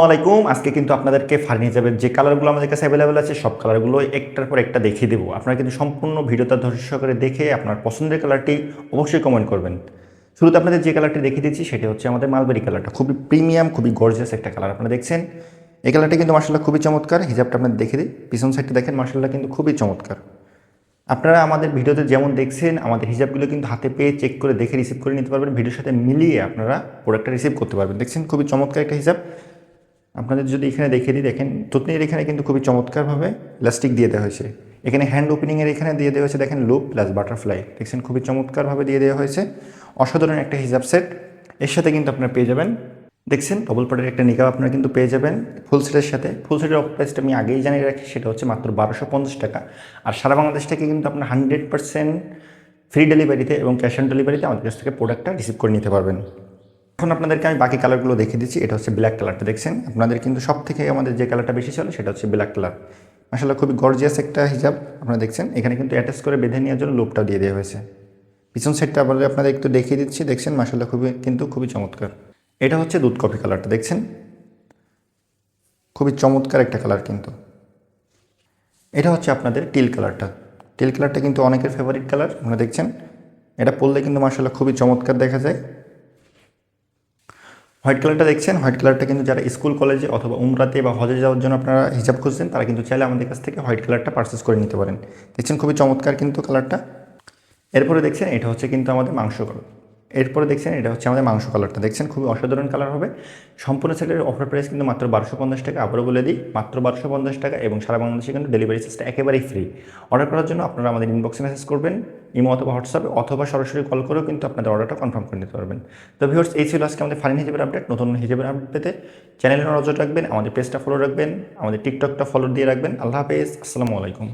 আসসালামাইকুম। আজকে কিন্তু আপনাদেরকে ফার্নিচারের যে কালারগুলো আমাদের কাছে অ্যাভেলেবেল আছে সব কালারগুলো একটার পর একটা দেখিয়ে দেবো। আপনারা কিন্তু সম্পূর্ণ ভিডিওটা ধৈর্য সহকারে দেখে আপনার পছন্দের কালারটি অবশ্যই কমেন্ট করবেন। শুরুতে আপনাদের যে কালারটি দেখিয়ে দিচ্ছি সেটা হচ্ছে আমাদের মালবেরি কালারটা। খুবই প্রিমিয়াম, খুবই গর্জিয়াস একটা কালার আপনারা দেখছেন। এই কালারটি কিন্তু মার্শাল্লাহ খুবই চমৎকার। হিজাবটা আপনাদের দেখে দিই, পিছন সাইডটা দেখেন, মার্শাল্লাহ কিন্তু খুবই চমৎকার। আপনারা আমাদের ভিডিওতে যেমন দেখছেন আমাদের হিজাবগুলো কিন্তু হাতে পেয়ে চেক করে দেখে রিসিভ করে নিতে পারবেন। ভিডিওর সাথে মিলিয়ে আপনারা প্রোডাক্টটা রিসিভ করতে পারবেন। দেখছেন খুবই চমৎকার একটা হিজাব। আপনাদের যদি এখানে দেখিয়ে দিই, দেখেন থুতনির এখানে কিন্তু খুবই চমৎকারভাবে ইলাস্টিক দিয়ে দেওয়া হয়েছে। এখানে হ্যান্ড ওপেনিংয়ের এখানে দিয়ে দেওয়া হয়েছে, দেখেন লুপ প্লাস বাটারফ্লাই, দেখছেন খুবই চমৎকারভাবে দিয়ে দেওয়া হয়েছে। অসাধারণ একটা হিজাব সেট। এর সাথে কিন্তু আপনারা পেয়ে যাবেন, দেখছেন ডবল পার্টের একটা নিকাব আপনারা কিন্তু পেয়ে যাবেন ফুল সেটের সাথে। ফুল সেটের অফ প্রাইসটা আমি আগেই জানিয়ে রাখি, সেটা হচ্ছে মাত্র 1250 টাকা। আর সারা বাংলাদেশ থেকে কিন্তু আপনার 100% ফ্রি ডেলিভারিতে এবং ক্যাশ অন ডেলিভারিতে আমাদের কাছ থেকে প্রোডাক্টটা রিসিভ করে নিতে পারবেন। এখন আপনাদেরকে আমি বাকি কালারগুলো দেখিয়ে দিচ্ছি। এটা হচ্ছে ব্ল্যাক কালারটা, দেখছেন আপনাদের কিন্তু সব থেকে আমাদের যে কালারটা বেশি চলে সেটা হচ্ছে ব্ল্যাক কালার। মাশাআল্লাহ খুবই গর্জিয়াস একটা হিজাব আপনারা দেখছেন। এখানে কিন্তু অ্যাটাচ করে বেঁধে নেওয়ার জন্য লুপটাও দিয়ে দেওয়া হয়েছে। পিছন সাইডটা আবার আপনাদের একটু দেখিয়ে দিচ্ছি, দেখছেন মাশাআল্লাহ খুবই চমৎকার। এটা হচ্ছে দুধ কফি কালারটা, দেখছেন খুবই চমৎকার একটা কালার কিন্তু। এটা হচ্ছে আপনাদের টিল কালারটা। টিল কালারটা কিন্তু অনেকের ফেভারিট কালার আপনারা দেখছেন। এটা পরলে কিন্তু মাশাআল্লাহ খুবই চমৎকার দেখা যায়। হোয়াইট কালারটা দেখছেন, হোয়াইট কালারটা কিন্তু যারা স্কুল কলেজে অথবা উমরাতে বা হজে যাওয়ার জন্য আপনারা হিজাব খুঁজছেন তারা কিন্তু চাইলে আমাদের কাছ থেকে হোয়াইট কালারটা পারচেস করে নিতে পারেন। দেখছেন খুবই চমৎকার কিন্তু কালারটা। এরপরে দেখছেন এটা হচ্ছে কিন্তু আমাদের মাংস কালার। এরপরে দেখছেন এটা হচ্ছে আমাদের মাংস কালারটা, দেখছেন খুবই অসাধারণ কালার হবে। সম্পূর্ণ সেটের অফার প্রাইস কিন্তু মাত্র 1250 টাকা। আবারও বলে দিই, মাত্র 1250 টাকা এবং সারা বাংলাদেশে কিন্তু ডেলিভারি চার্জটা একেবারেই ফ্রি। অর্ডার করার জন্য আপনারা আমাদের ইনবক্সে মেসেজ করবেন, ইমো অথবা হোয়াটসঅ্যাপে, অথবা সরাসরি কল করেও কিন্তু আপনাদের অর্ডারটা কনফার্ম করে নিতে পারবেন। তো ভিউয়ার্স, এই ছিল আজকে আমাদের ফারিন হিজাবের আপডেট। নতুন হিজাবের আপডেট পেতে চ্যানেলে নজর রাখবেন, আমাদের পেজটা ফলো রাখবেন, আমাদের টিকটকটা ফলো দিয়ে রাখবেন। আল্লাহ হাফেজ, আসসালামু আলাইকুম।